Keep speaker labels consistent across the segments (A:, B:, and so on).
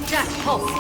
A: Jack, pulse.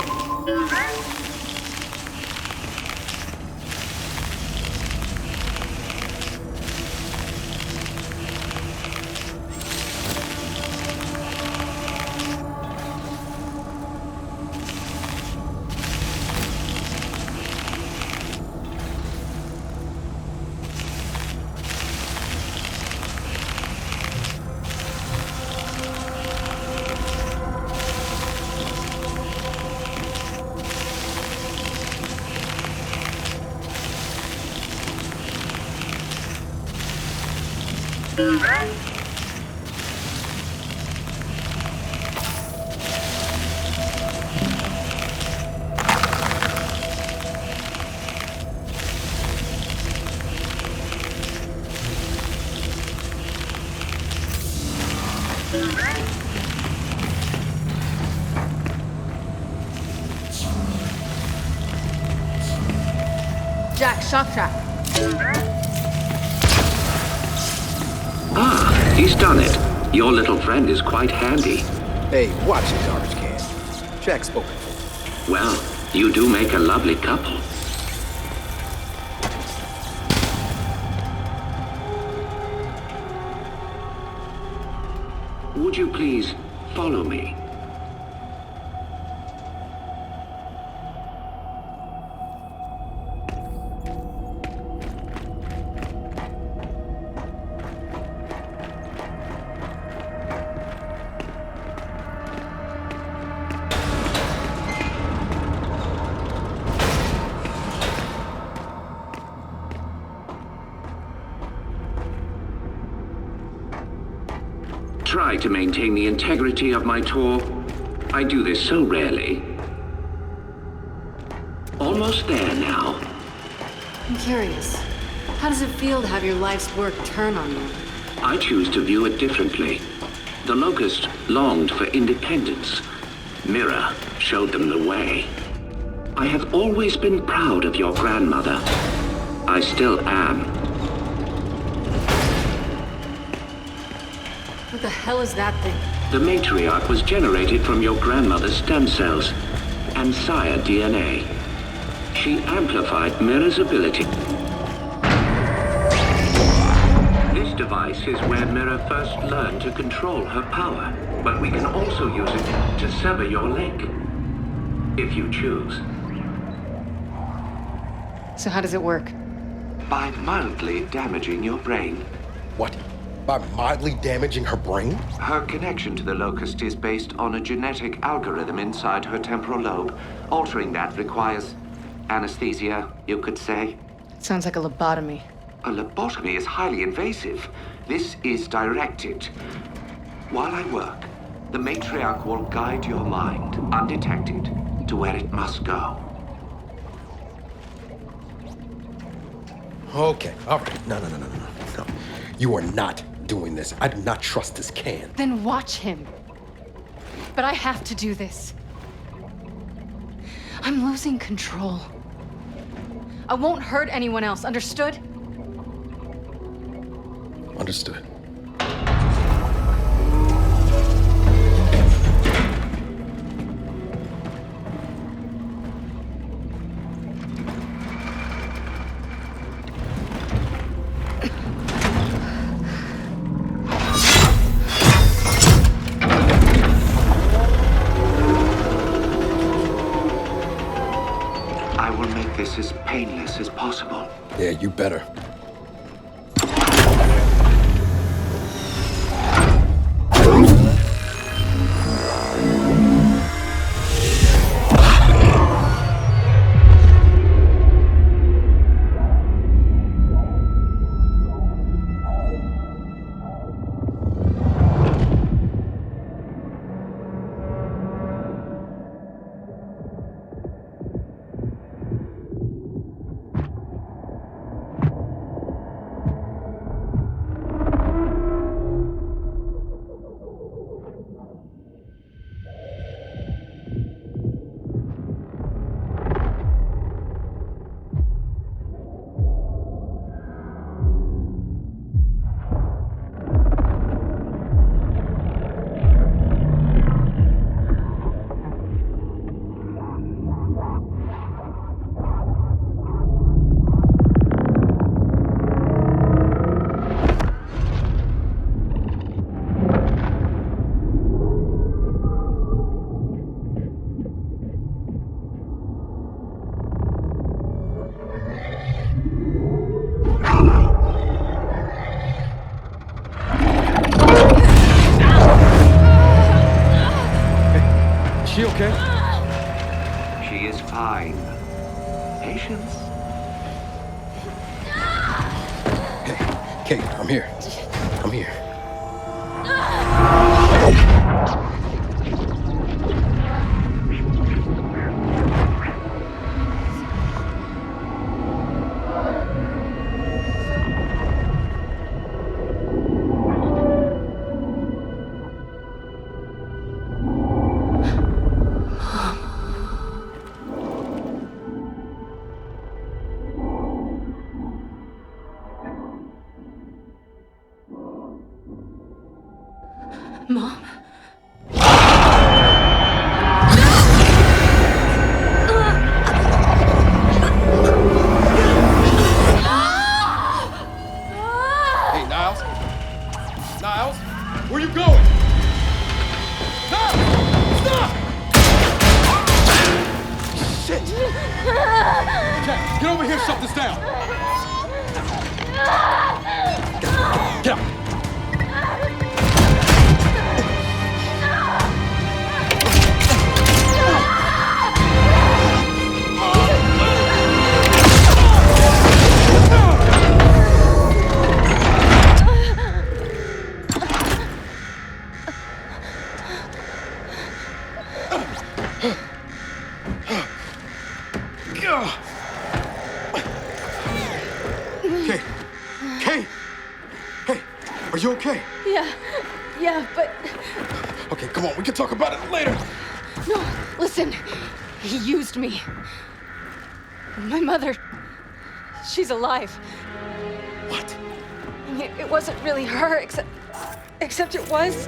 A: Jack, shock trap.
B: Ah, he's done it. Your little friend is quite handy.
C: Hey, watch the garbage can. Jack's spoken for.
B: Well, you do make a lovely couple. Would you please follow me? Try to maintain the integrity of my tour. I do this so rarely. Almost there now.
A: I'm curious. How does it feel to have your life's work turn on you?
B: I choose to view it differently. The Locust longed for independence. Mira showed them the way. I have always been proud of your grandmother. I still am.
A: What the hell is that thing?
B: The matriarch was generated from your grandmother's stem cells and sire DNA. She amplified Mira's ability. This device is where Mira first learned to control her power, but we can also use it to sever your link, if you choose.
A: So how does it work?
B: By mildly damaging your brain.
C: What? By mildly damaging her brain?
B: Her connection to the Locust is based on a genetic algorithm inside her temporal lobe. Altering that requires anesthesia, you could say.
A: Sounds like a lobotomy.
B: A lobotomy is highly invasive. This is directed. While I work, the matriarch will guide your mind, undetected, to where it must go.
C: Okay, all right. No. You are not doing this. I do not trust this can.
A: Then watch him. But I have to do this. I'm losing control. I won't hurt anyone else, understood?
C: Understood.
B: I will make this as painless as possible.
C: Yeah, you better.
B: Fine. Patience.
C: Kate, I'm here. I'm here.
A: Mom?
C: Hey, Niles? Niles? Where you going? Niles! Stop! Shit! Jack, get over here and shut this down! Get out! Kate! Kate! Hey, are you okay?
A: Yeah, but...
C: Okay, come on, we can talk about it later!
A: No, listen. He used me. My mother... she's alive.
C: What?
A: It wasn't really her, except it was.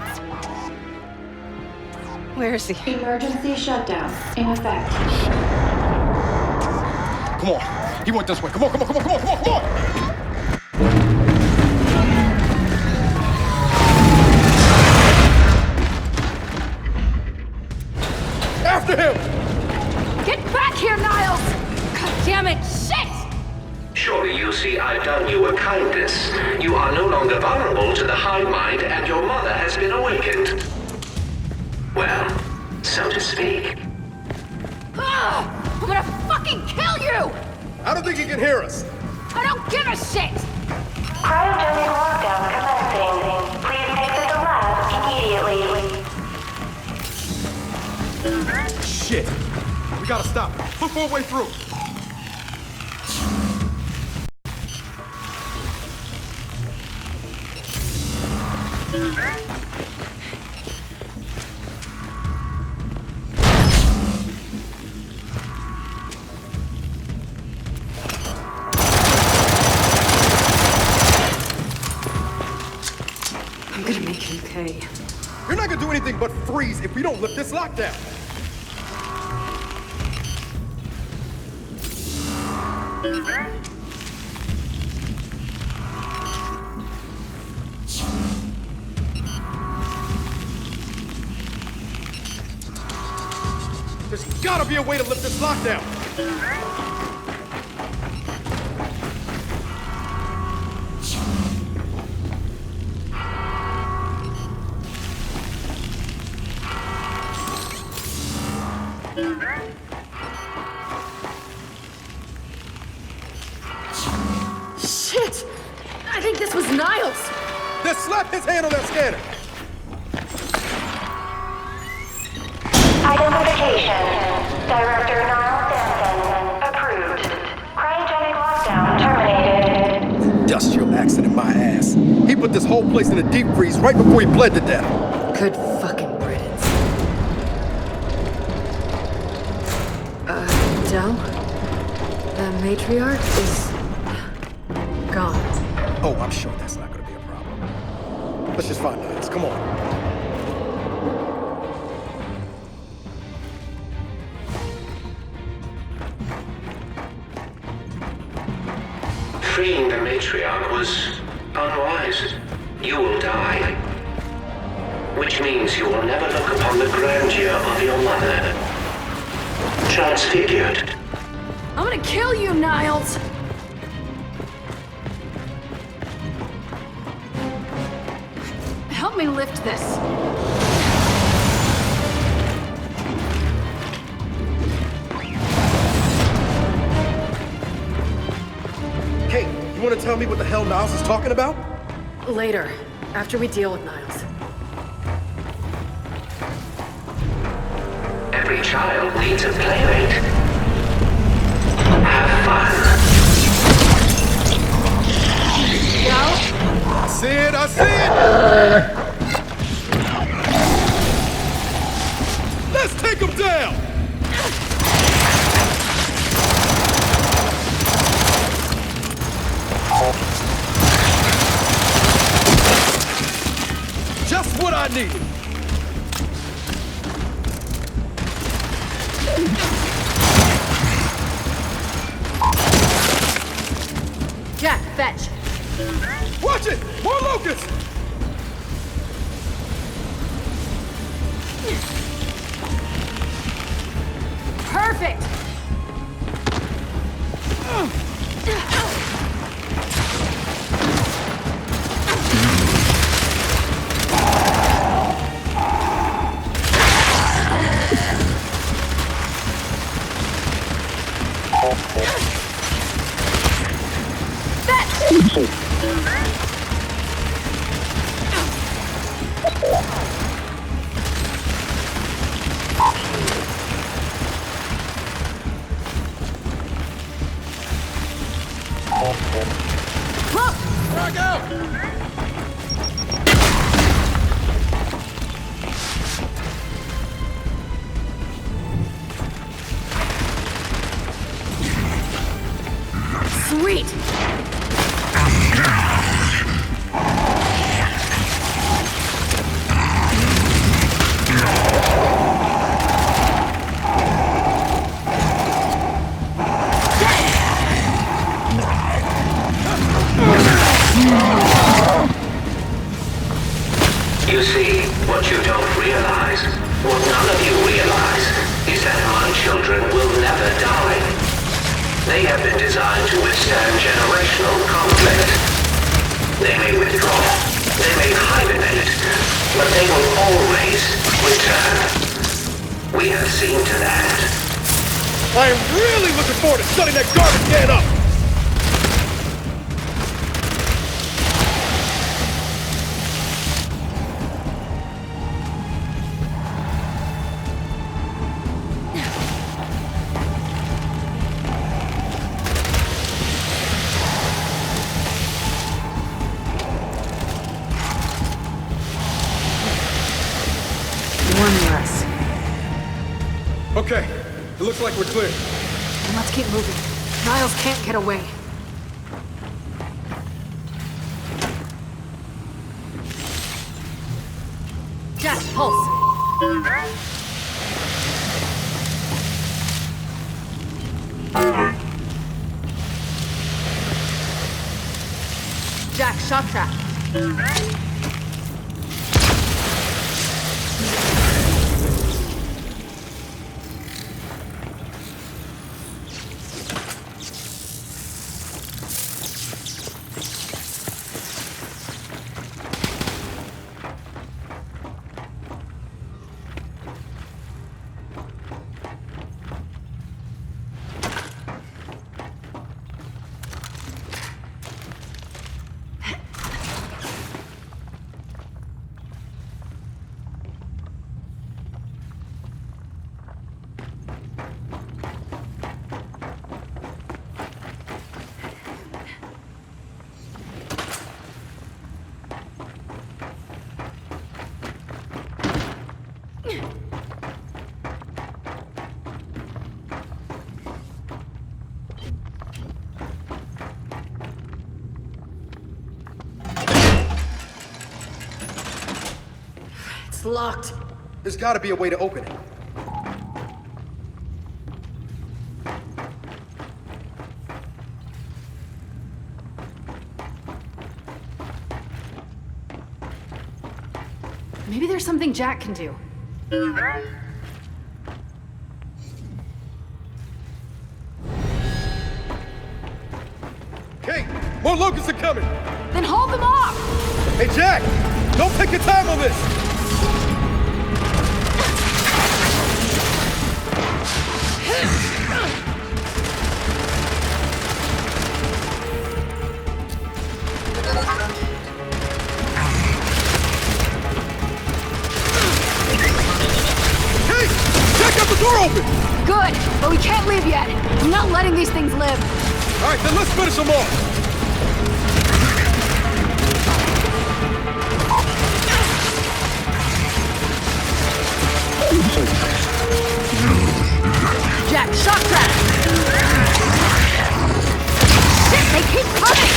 A: Where is he?
D: Emergency shutdown in effect.
C: Come on, he went this way. Come on, come on, come on, come on, come on, come on! After him!
A: Get back here, Niles! God damn it, shit!
B: Surely you see I've done you a kindness. You are no longer vulnerable to the hive mind, and your mother has been awakened. Well, so to speak.
A: Ah, I'm gonna fucking kill you!
C: I don't think he can hear us.
A: I don't give a shit!
D: Cryogenic lockdown commencing. Please exit the lab immediately.
C: Shit! We gotta stop it. Look for a way through.
A: I'm gonna make him pay.
C: You're not gonna do anything but freeze if we don't lift this lockdown. There's gotta be a way to lift this lockdown.
A: Shit! I think this was Niles!
C: Then slap his hand on that scanner.
D: Identification. Director Niles Denson. Approved. Cryogenic lockdown terminated.
C: Industrial accident, my ass. He put this whole place in a deep freeze right before he bled to death.
A: Good fucking riddance. Del? The matriarch is... gone.
C: Oh, I'm sure that's not gonna be a problem. Let's just find Niles. Come on.
B: Freeing the matriarch was unwise. You will die. Which means you will never look upon the grandeur of your mother. Transfigured.
A: I'm gonna kill you, Niles! Help me lift this.
C: want to tell me what the hell Niles is talking about?
A: Later, after we deal with Niles.
B: Every child needs a playmate. Have fun.
C: I see it, I see it! Let's take him down! Just what I needed.
A: Jack, fetch.
C: Watch it! More locusts!
A: Perfect!
C: Frag out!
A: Sweet!
B: You see, what you don't realize, what none of you realize, is that my children will never die. They have been designed to withstand generational conflict. They may withdraw, they may hibernate, but they will always return. We have seen to that.
C: I am really looking forward to shutting that garbage can up!
A: One less.
C: Okay, it looks like we're clear.
A: And let's keep moving. Niles can't get away. Jack, pulse. Jack, shock trap. It's locked.
C: There's gotta be a way to open it.
A: Maybe there's something Jack can do.
C: Kate, more locusts are coming!
A: Then hold them off!
C: Hey, Jack! Don't take your time on this!
A: Good, but we can't leave yet. I'm not letting these things live.
C: All right, then let's finish them off.
A: Jack, shock trap! Shit, they keep coming!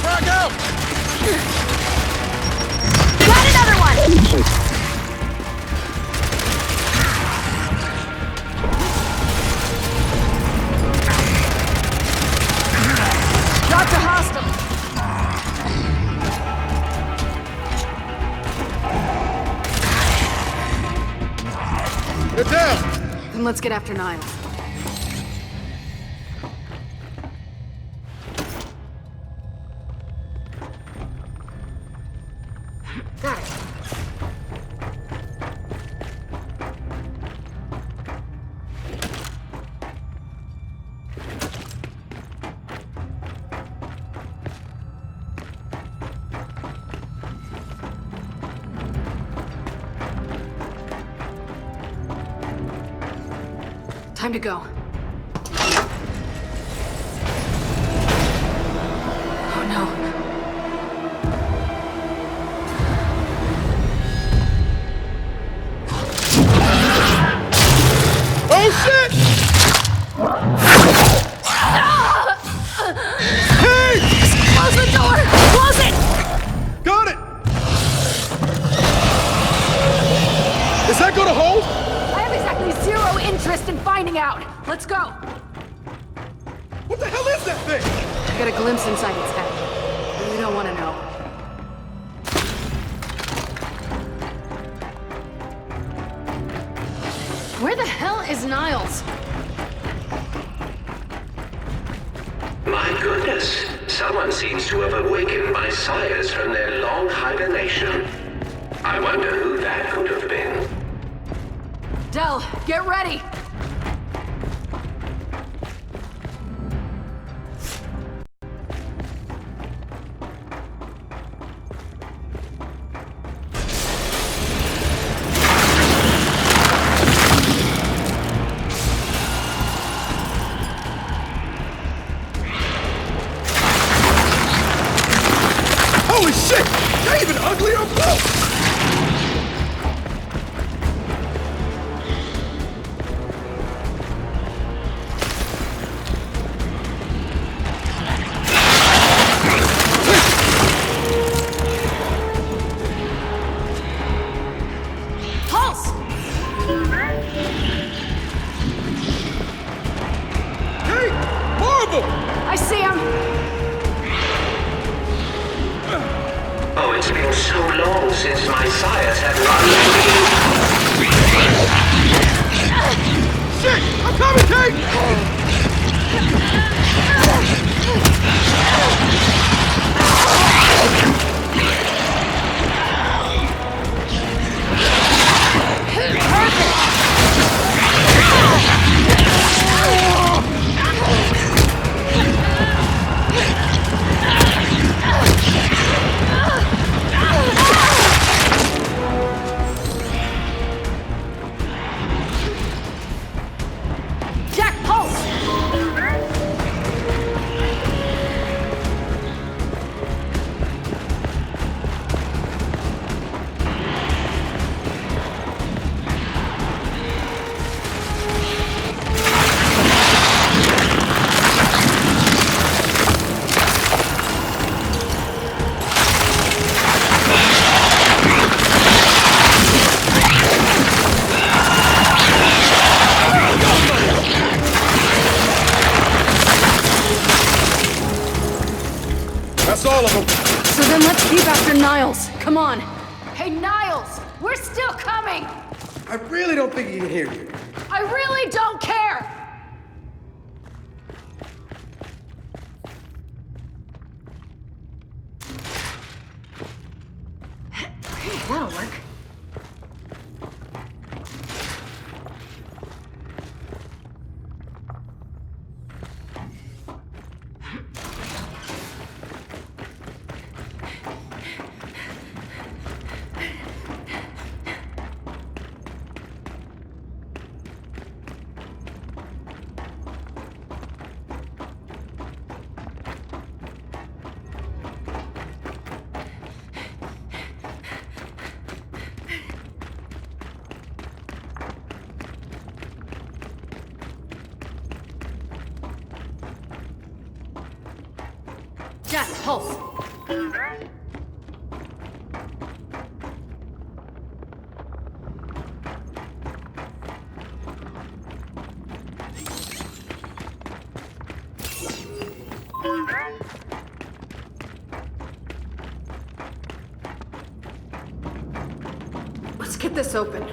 C: Frag out!
A: Got another one! Dropped a hostile.
C: They're down!
A: Then let's get after Niles. Got it. Time to go. Oh no.
C: Oh shit! Hey!
A: Close the door! Close it!
C: Got it! Is that gonna hold?
A: I have exactly zero interest in finding out. Let's go.
C: What the hell is that thing?
A: I got a glimpse inside its head. You don't want to know. Where the hell is Niles?
B: My goodness, someone seems to have awakened my sires from their long hibernation. I wonder who that could have been.
A: Del, get ready!
C: Holy shit! They're even uglier up close!
A: Pulse!
C: Hey! Marvel!
A: I see him!
B: Oh, it's been so long since my sires have run.
C: Shit! I'm coming, Kate!
A: Jack, pulse!
C: That's all of them.
A: So then let's keep after Niles. Come on. Hey, Niles! We're still coming!
C: I really don't think he can hear you.
A: I really don't care! That'll work. Jack, pulse. Let's get this open.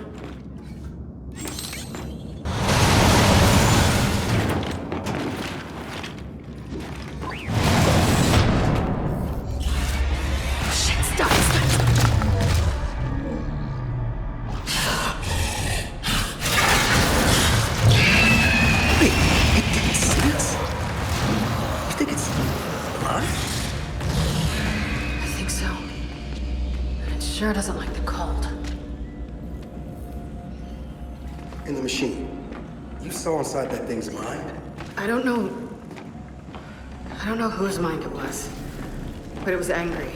A: Sure doesn't like the cold.
C: In the machine. You saw inside that thing's mind?
A: I don't know whose mind it was, but it was angry.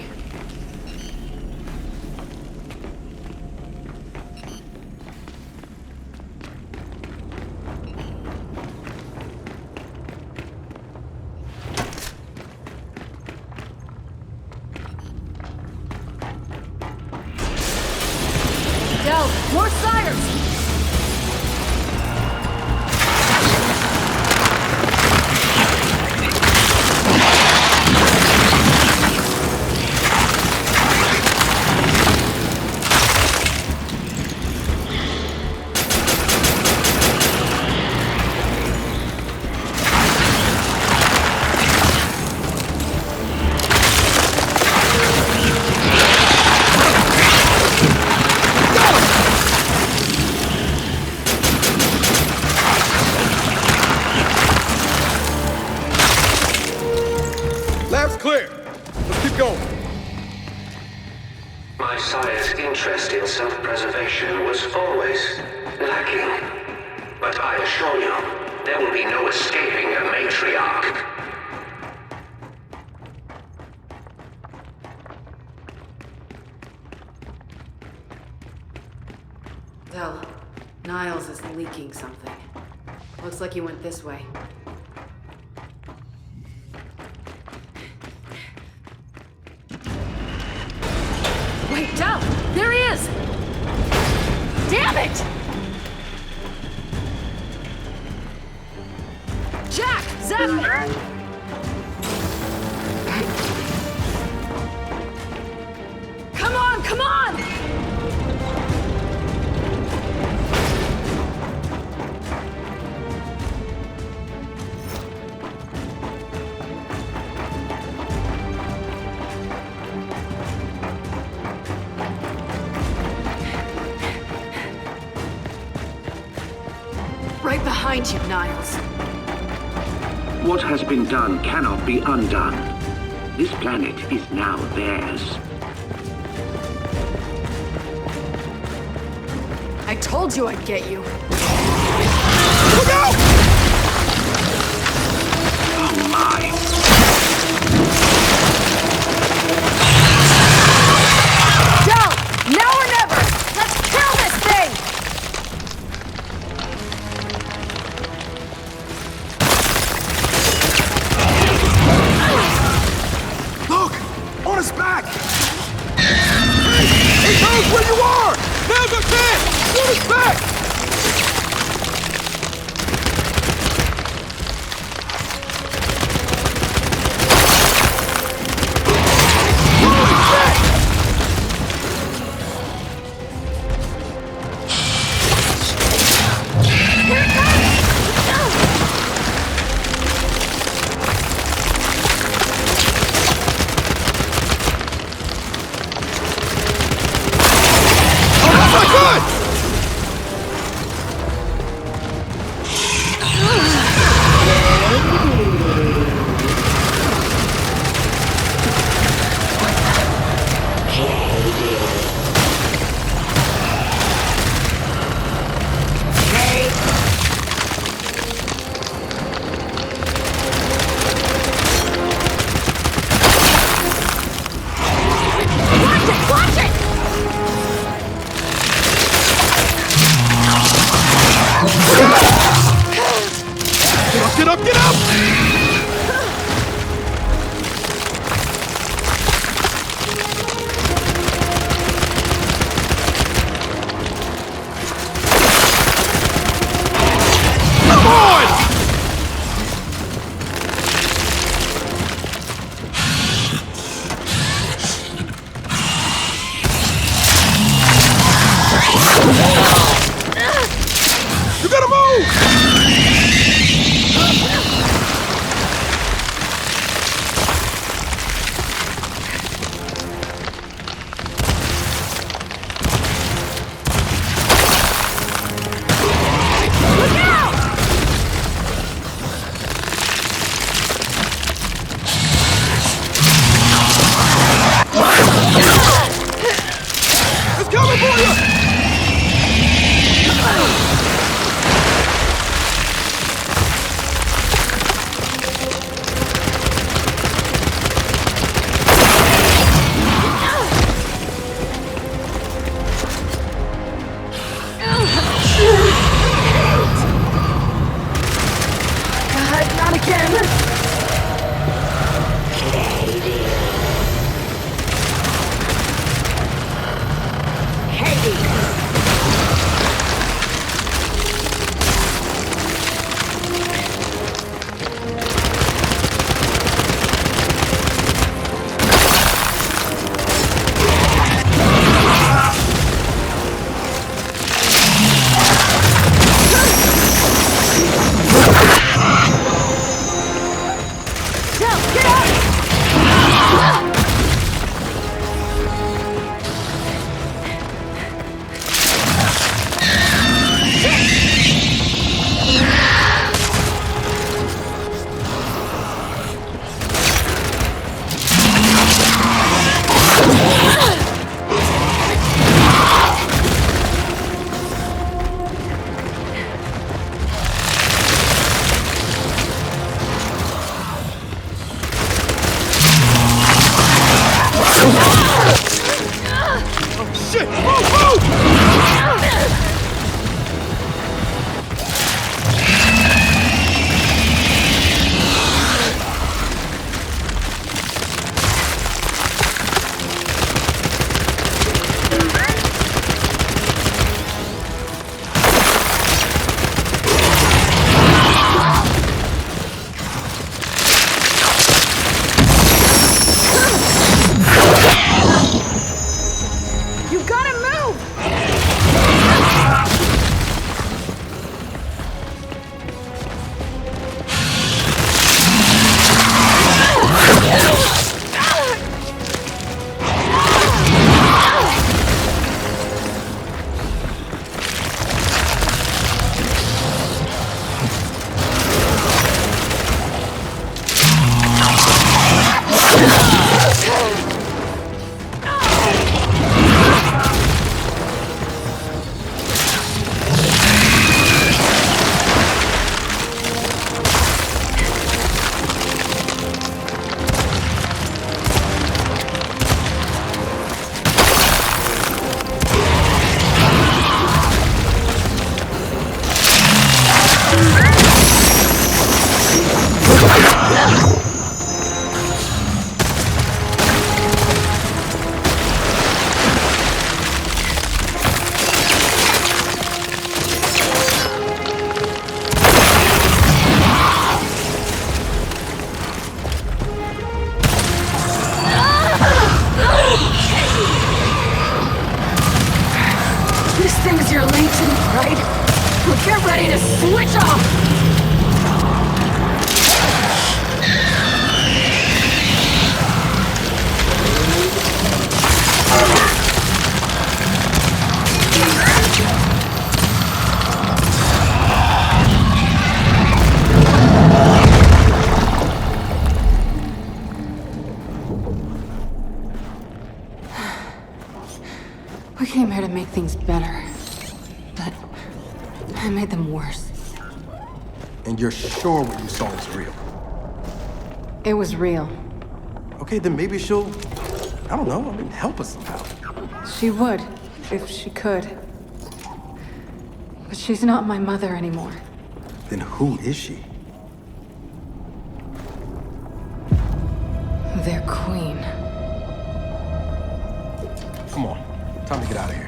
A: More sires!
C: Clear. Let's keep going.
B: My sire's interest in self-preservation was always lacking. But I assure you, there will be no escaping a matriarch.
A: Del, Niles is leaking something. Looks like he went this way. Wait, Del! There he is! Damn it! Jack! Zap! Come on, come on! Right behind you, Niles.
B: What has been done cannot be undone. This planet is now theirs.
A: I told you I'd get you.
C: Look out!
B: Oh my!
A: Go! Now or never! Let's kill this thing!
C: Look! On his back! He knows where you are! Now's our chance! On his back!
A: ready to switch off! We came here to make things better, but I made them worse.
C: And you're sure what you saw was real?
A: It was real.
C: Okay, then maybe she'll, I don't know, help us somehow.
A: She would, if she could. But she's not my mother anymore.
C: Then who is she?
A: Their queen.
C: Come on, time to get out of here.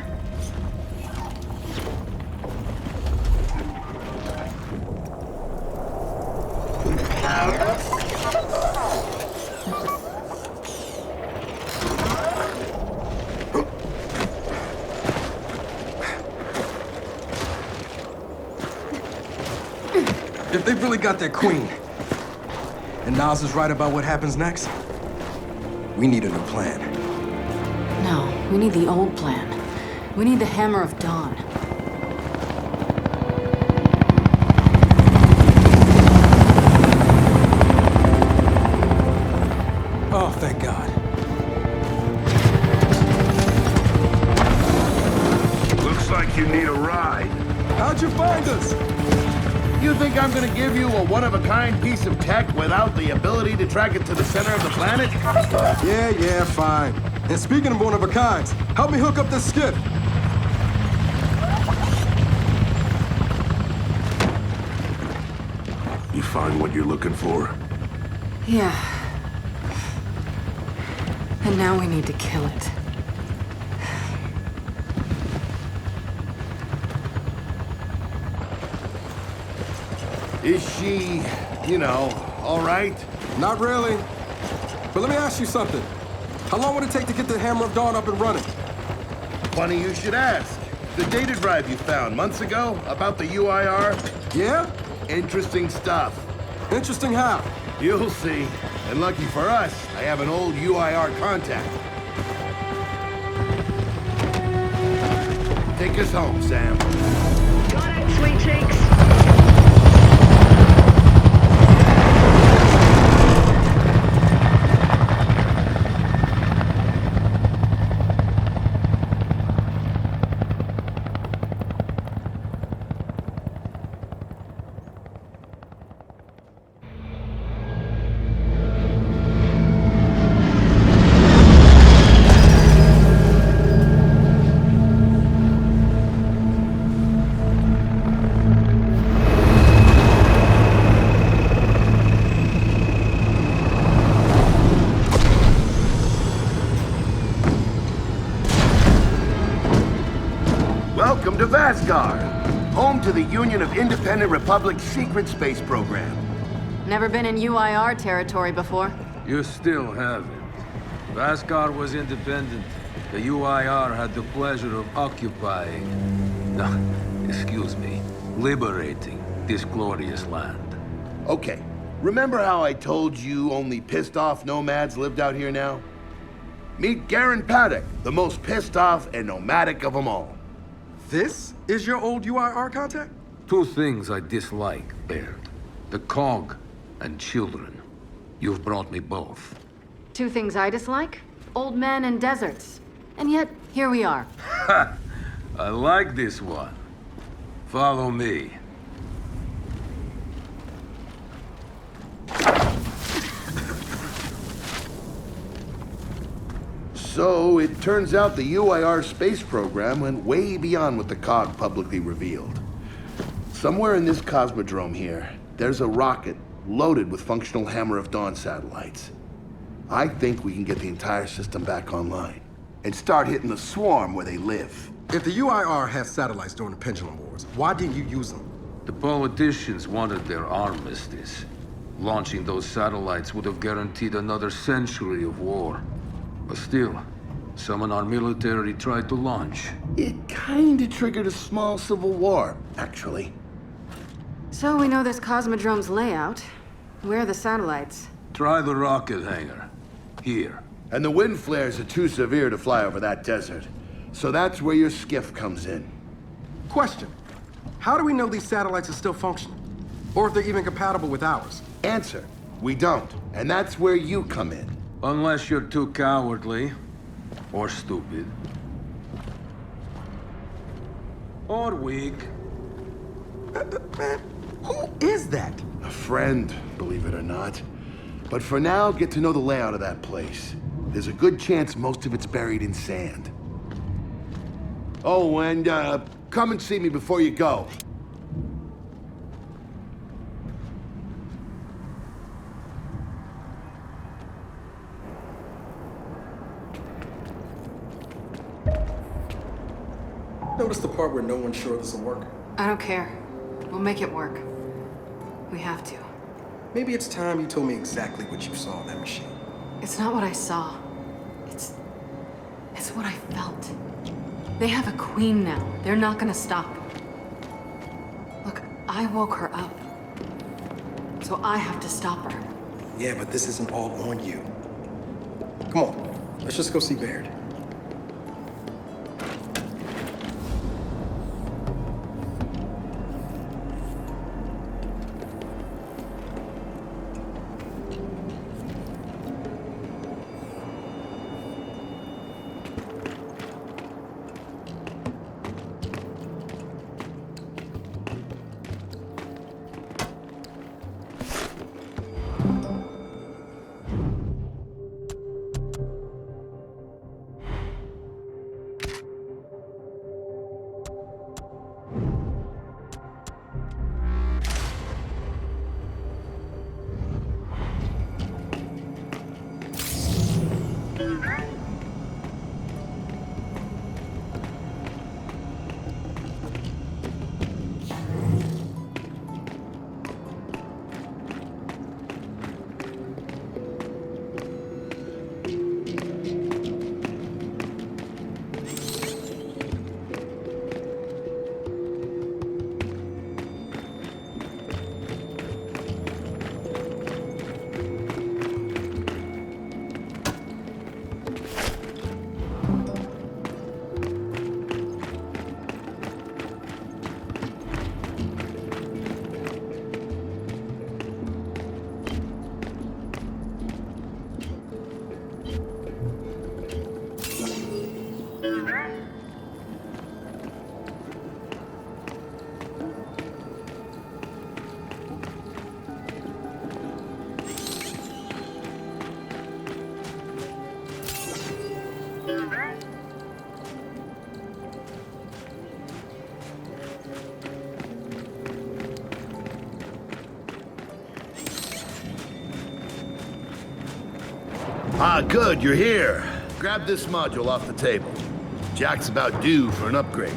C: If they've really got their queen, and Nas is right about what happens next, we need a new plan.
A: No, we need the old plan. We need the Hammer of Dawn.
C: Oh, thank God.
E: Looks like you need a ride.
C: How'd you find us?
E: You think I'm gonna give you a one-of-a-kind piece of tech without the ability to track it to the center of the planet?
C: Yeah, fine. And speaking of one-of-a-kinds, help me hook up this skiff.
E: You find what you're looking for?
A: Yeah. And now we need to kill it.
E: Is she, you know, all right?
C: Not really. But let me ask you something. How long would it take to get the Hammer of Dawn up and running?
E: Funny you should ask. The data drive you found months ago about the UIR?
C: Yeah?
E: Interesting stuff.
C: Interesting how?
E: You'll see. And lucky for us, I have an old UIR contact. Take us home, Sam.
D: Got it, sweet cheeks.
E: Welcome to Vasgar, home to the Union of Independent Republic's secret space program.
A: Never been in UIR territory before.
F: You still haven't. Vasgar was independent. The UIR had the pleasure of occupying... No, excuse me. Liberating this glorious land.
E: Okay, remember how I told you only pissed-off nomads lived out here now? Meet Garen Paddock, the most pissed-off and nomadic of them all.
C: This is your old UIR contact?
F: Two things I dislike, Baird. The cog and children. You've brought me both.
A: Two things I dislike? Old men and deserts. And yet, here we are.
F: Ha! I like this one. Follow me.
E: So, it turns out the UIR space program went way beyond what the COG publicly revealed. Somewhere in this cosmodrome here, there's a rocket loaded with functional Hammer of Dawn satellites. I think we can get the entire system back online and start hitting the swarm where they live.
C: If the UIR had satellites during the Pendulum Wars, why didn't you use them?
F: The politicians wanted their armistice. Launching those satellites would have guaranteed another century of war. But still, some in our military tried to launch.
E: It kinda triggered a small civil war, actually.
A: So we know this Cosmodrome's layout. Where are the satellites?
F: Try the rocket hangar. Here.
E: And the wind flares are too severe to fly over that desert. So that's where your skiff comes in.
C: Question. How do we know these satellites are still functional? Or if they're even compatible with ours?
E: Answer. We don't. And that's where you come in.
F: Unless you're too cowardly. Or stupid. Or weak.
C: Man, who is that?
E: A friend, believe it or not. But for now, get to know the layout of that place. There's a good chance most of it's buried in sand. Oh, and come and see me before you go.
C: Notice the part where no one's sure this will work.
A: I don't care. We'll make it work. We have to.
C: Maybe it's time you told me exactly what you saw in that machine.
A: It's not what I saw. It's what I felt. They have a queen now. They're not gonna stop. Look, I woke her up. So I have to stop her.
C: Yeah, but this isn't all on you. Come on, let's just go see Baird.
E: Ah, good, you're here. Grab this module off the table. Jack's about due for an upgrade.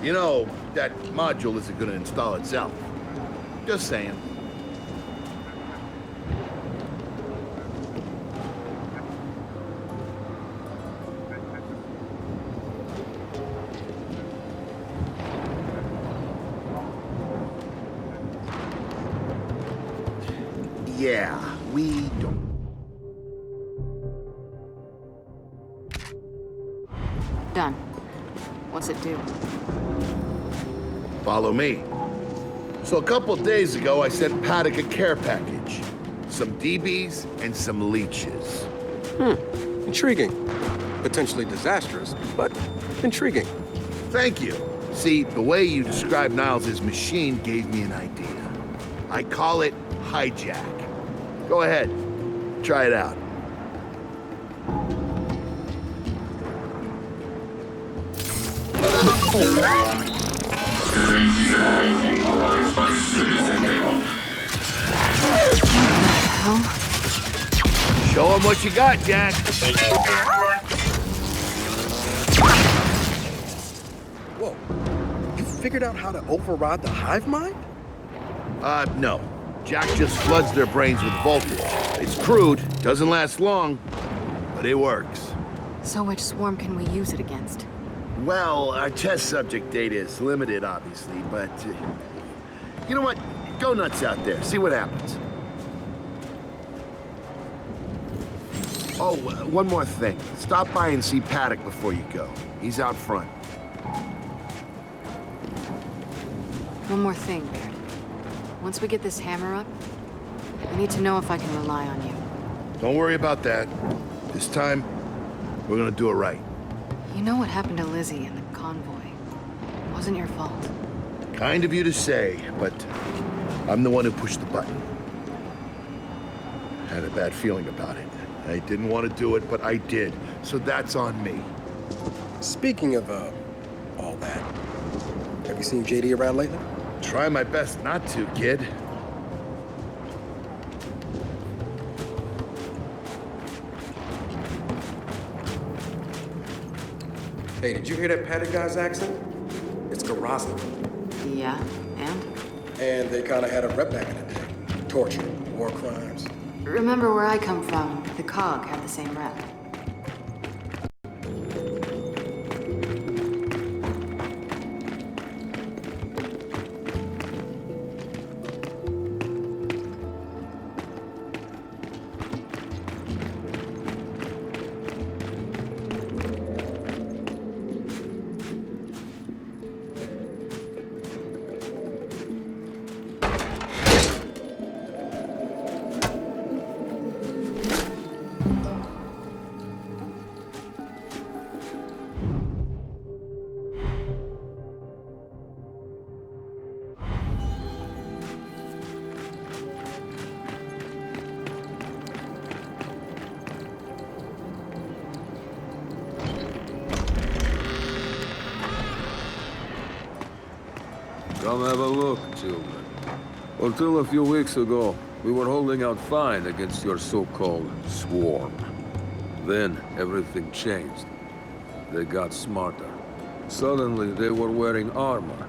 E: You know, that module isn't gonna install itself. Just saying. Yeah, we don't.
A: Done. What's it do?
E: Follow me. So a couple days ago, I sent Paddock a care package. Some DBs and some leeches.
C: Intriguing. Potentially disastrous, but intriguing.
E: Thank you. See, the way you described Niles' machine gave me an idea. I call it hijack. Go ahead. Try it out. Show him what you got, Jack.
C: Whoa. You figured out how to override the hive mind?
E: No. Jack just floods their brains with voltage. It's crude, doesn't last long, but it works.
A: So which swarm can we use it against?
E: Well, our test subject data is limited, obviously, but... you know what? Go nuts out there. See what happens. Oh, one more thing. Stop by and see Paddock before you go. He's out front.
A: One more thing, Baird. Once we get this hammer up, I need to know if I can rely on you.
E: Don't worry about that. This time, we're gonna do it right.
A: You know what happened to Lizzie and the convoy. It wasn't your fault.
E: Kind of you to say, but I'm the one who pushed the button. Had a bad feeling about it. I didn't want to do it, but I did. So that's on me.
C: Speaking of, all that, have you seen JD around lately?
E: Try my best not to, kid.
C: Hey, did you hear that Paddock guy's accent? It's Garazza.
A: Yeah, and?
C: And they kind of had a rep back in the day. Torture, war crimes.
A: Remember where I come from, the COG had the same rep.
F: Come have a look, children. Until a few weeks ago, we were holding out fine against your so-called swarm. Then, everything changed. They got smarter. Suddenly, they were wearing armor.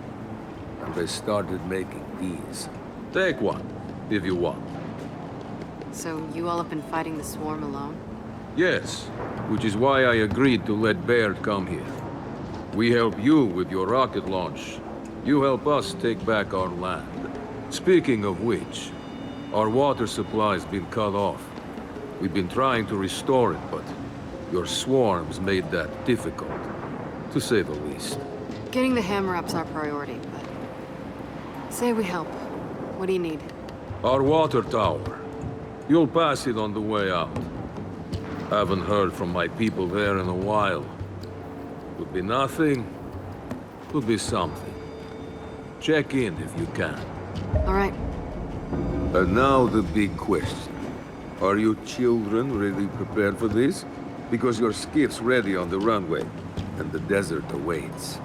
F: And they started making these. Take one, if you want.
A: So you all have been fighting the swarm alone?
F: Yes, which is why I agreed to let Baird come here. We help you with your rocket launch. You help us take back our land. Speaking of which, our water supply's been cut off. We've been trying to restore it, but your swarms made that difficult, to say the least.
A: Getting the hammer up's our priority, but... say we help. What do you need?
F: Our water tower. You'll pass it on the way out. Haven't heard from my people there in a while. Could be nothing, could be something. Check in if you can.
A: All right.
F: And now the big question. Are you children really prepared for this? Because your skiff's ready on the runway, and the desert awaits.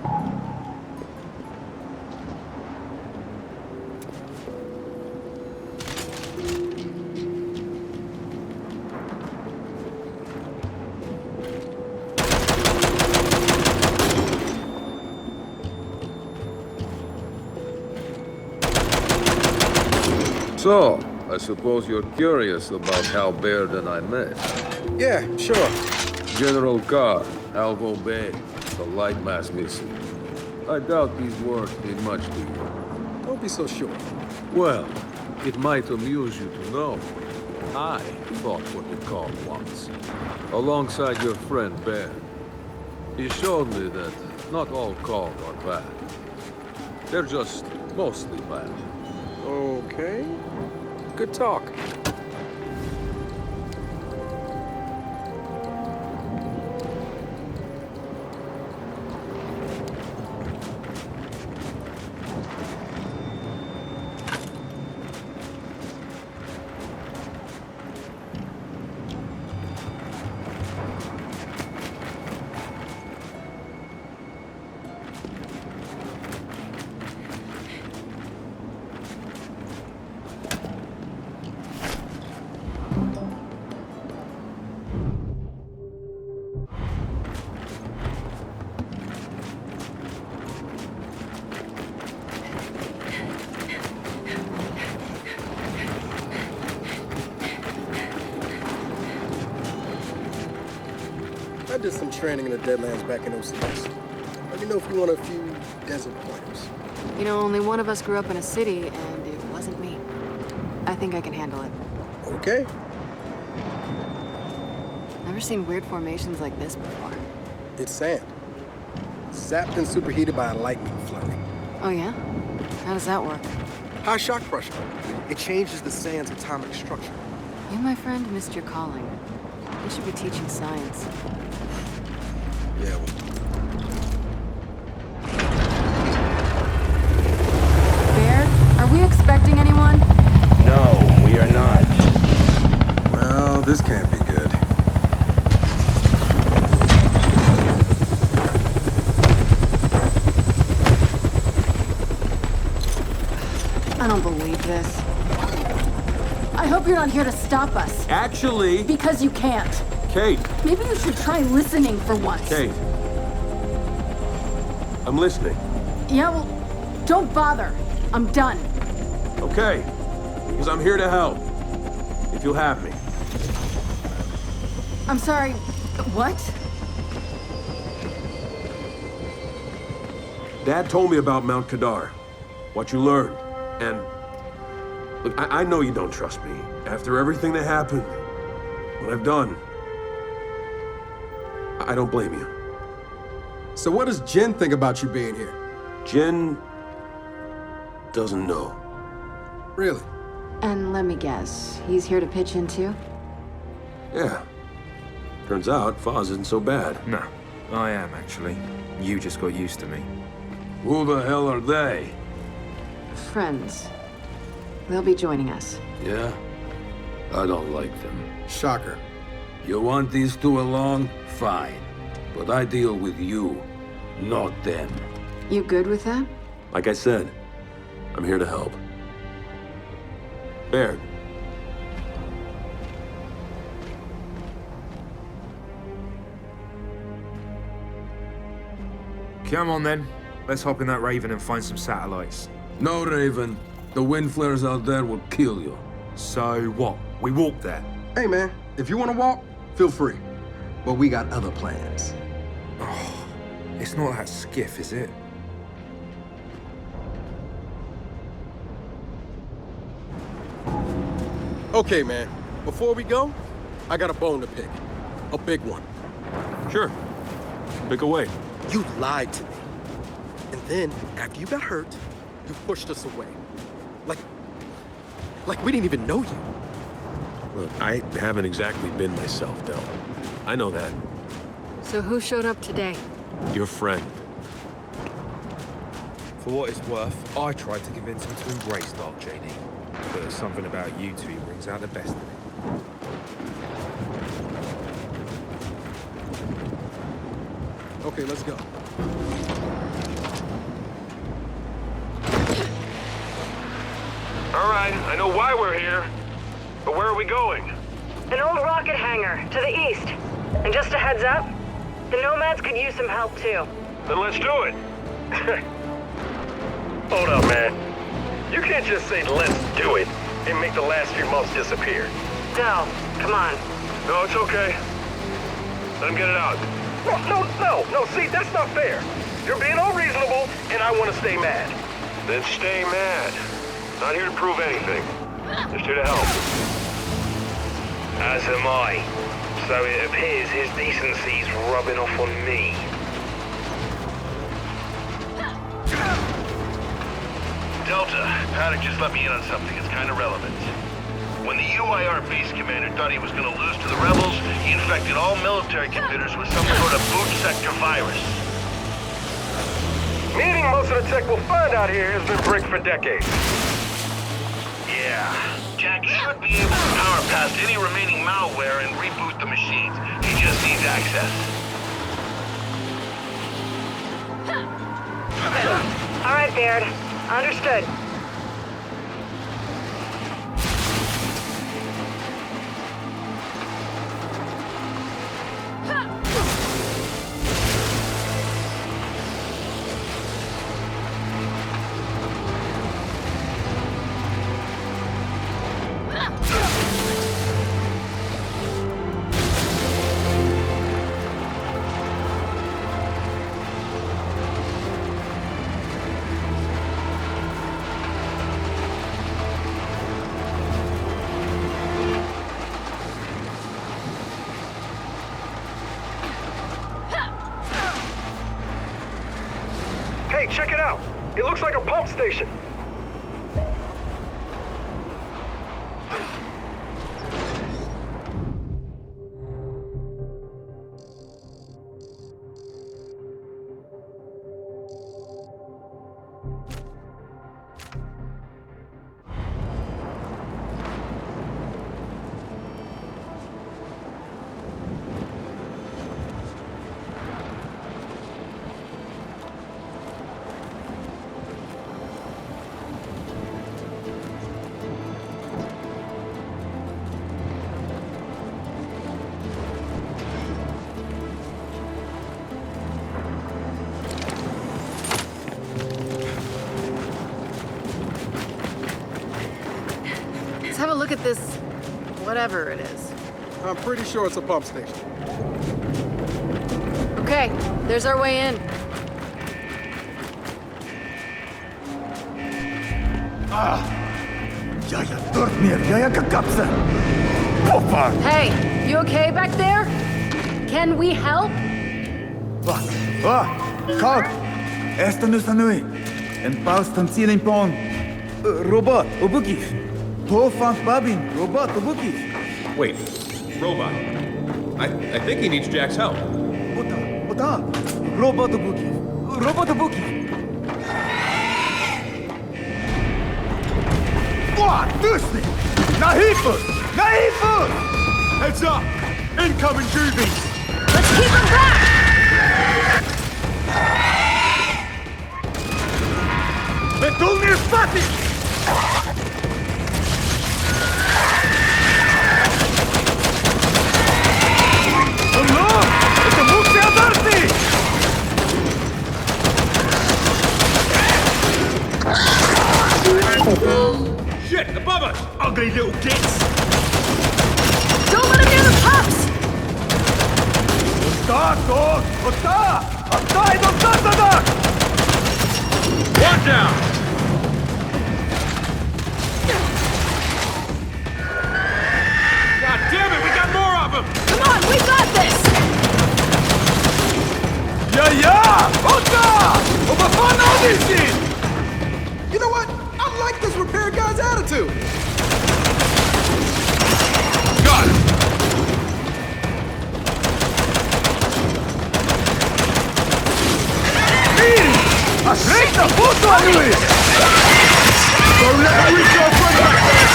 F: So, I suppose you're curious about how Baird and I met.
C: Yeah, sure.
F: General Carr, Alvo Bay, the light mass missile. I doubt these words mean much to you.
C: Don't be so sure.
F: Well, it might amuse you to know. I fought what you call once, alongside your friend Baird. He showed me that not all Cog are bad. They're just mostly bad.
C: Okay. Good talk. I did some training in the Deadlands back in OCS. Let me know if you want a few desert pointers.
A: You know, only one of us grew up in a city, and it wasn't me. I think I can handle it.
C: Okay.
A: Never seen weird formations like this before.
C: It's sand. Zapped and superheated by a lightning flurry.
A: Oh yeah? How does that work?
C: High shock pressure. It changes the sand's atomic structure.
A: You, my friend, missed your calling. You should be teaching science.
C: Yeah, well.
A: Baird, are we expecting anyone?
E: No, we are not.
C: Well, this can't be good.
A: I don't believe this. I hope you're not here to stop us.
C: Actually...
A: Because you can't.
C: Kate.
A: Maybe you should try listening for once.
C: Kate. I'm listening.
A: Yeah, well, don't bother. I'm done.
C: Okay. Because I'm here to help. If you'll have me.
A: I'm sorry, what?
C: Dad told me about Mount Kadar. What you learned. And... Look, I know you don't trust me. After everything that happened, what I've done, I don't blame you.
G: So what does Jin think about you being here?
C: Jin doesn't know.
G: Really?
A: And let me guess, he's here to pitch in too?
C: Yeah. Turns out Foz isn't so bad.
H: No, I am actually. You just got used to me.
F: Who the hell are they?
A: Friends. They'll be joining us.
F: Yeah? I don't like them.
G: Shocker.
F: You want these two along? Fine. But I deal with you, not them.
A: You good with that?
C: Like I said, I'm here to help. Baird.
H: Come on then. Let's hop in that Raven and find some satellites.
F: No, Raven. The wind flares out there will kill you.
H: So what? We walk there?
G: Hey man, if you want to walk, feel free. But we got other plans.
H: Oh, it's not that skiff, is it?
G: Okay man, before we go, I got a bone to pick. A big one.
C: Sure. Pick away.
G: You lied to me. And then, after you got hurt, you pushed us away. Like we didn't even know you.
C: Look, I haven't exactly been myself, Del. I know that.
A: So who showed up today?
C: Your friend.
H: For what it's worth, I tried to convince him to embrace Dark JD. But there's something about you two brings out the best in him.
G: Okay, let's go.
I: All right, I know why we're here, but where are we going?
D: An old rocket hangar to the east. And just a heads up, the Nomads could use some help too.
I: Then let's do it. Hold up, man. You can't just say let's do it and make the last few months disappear.
D: Del, come on.
I: No, it's okay. Let him get it out. No, see, that's not fair. You're being unreasonable, and I want to stay mad. Then stay mad. Not here to prove anything. Just here to help.
J: As am I. So it appears his decency's rubbing off on me.
I: Delta, Paddock just let me in on something that's kind of relevant. When the UIR base commander thought he was going to lose to the rebels, he infected all military computers with some sort of boot sector virus. Meaning most of the tech we'll find out here has been bricked for decades. Yeah, Jack should be able to power past any remaining malware and reboot the machines. He just needs access.
D: All right, Baird. Understood.
I: Hey, check it out. It looks like a pump station.
A: Let's have a look at this, whatever it is.
G: I'm pretty sure it's a pump station.
A: Okay, there's our way in. Hey, you okay back there? Can we help?
K: Kalk! Esto nu sanui. En paus tan ceiling pon. Robot, obukif. Pofant babin, robot, obukif.
C: Wait, robot. I think he needs Jack's help.
K: Ota. Robot obukif. Robot obukif. What? Dusni! Nahifus! Nahifus!
C: Heads up! Incoming juvies!
A: Let's keep them back!
K: Betulnir Spati! Allah! Это мукси Адарти!
C: Shit, above us! Ugly little gits!
A: Don't let him near the pups!
K: Otta, dog! Otta! Otta, Otta!
C: One down! God damn it, we got more of them!
A: Come on, we got this!
K: Yeah! Otta! Obafan audition!
G: You know what? I like this repair guy's attitude.
C: Got him!
K: Acerta, puto, Luis! Don't let me reach your foot back there!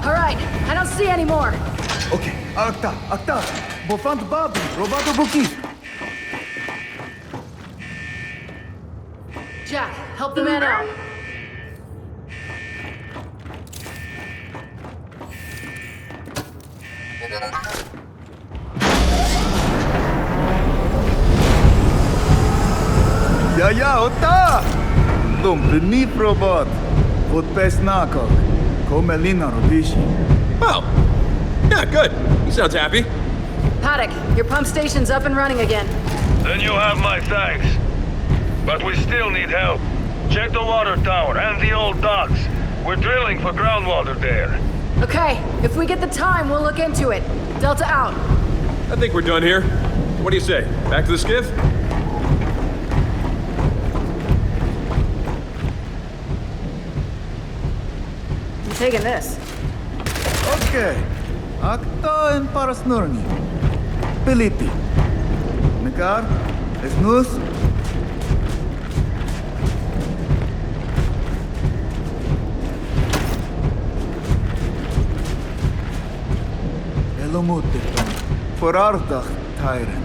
A: All right, I don't see any more.
K: Okay, Akta, Bofant Babi, Robato Buki.
A: Jack, help the man out.
K: Ja, Otta! Dumpeni robot. Vot pesnakok. Komelina Rodishi.
C: Oh! Yeah, good. He sounds happy.
A: Paddock, your pump station's up and running again.
I: Then you have my thanks. But we still need help. Check the water tower and the old docks. We're drilling for groundwater there.
A: Okay, if we get the time, we'll look into it. Delta out.
C: I think we're done here. What do you say? Back to the skiff?
A: I'm taking this.
K: Okay. Akta en parasnorni. Peliti. Nekar, esnus. Elomuteton. Forardach Tyren.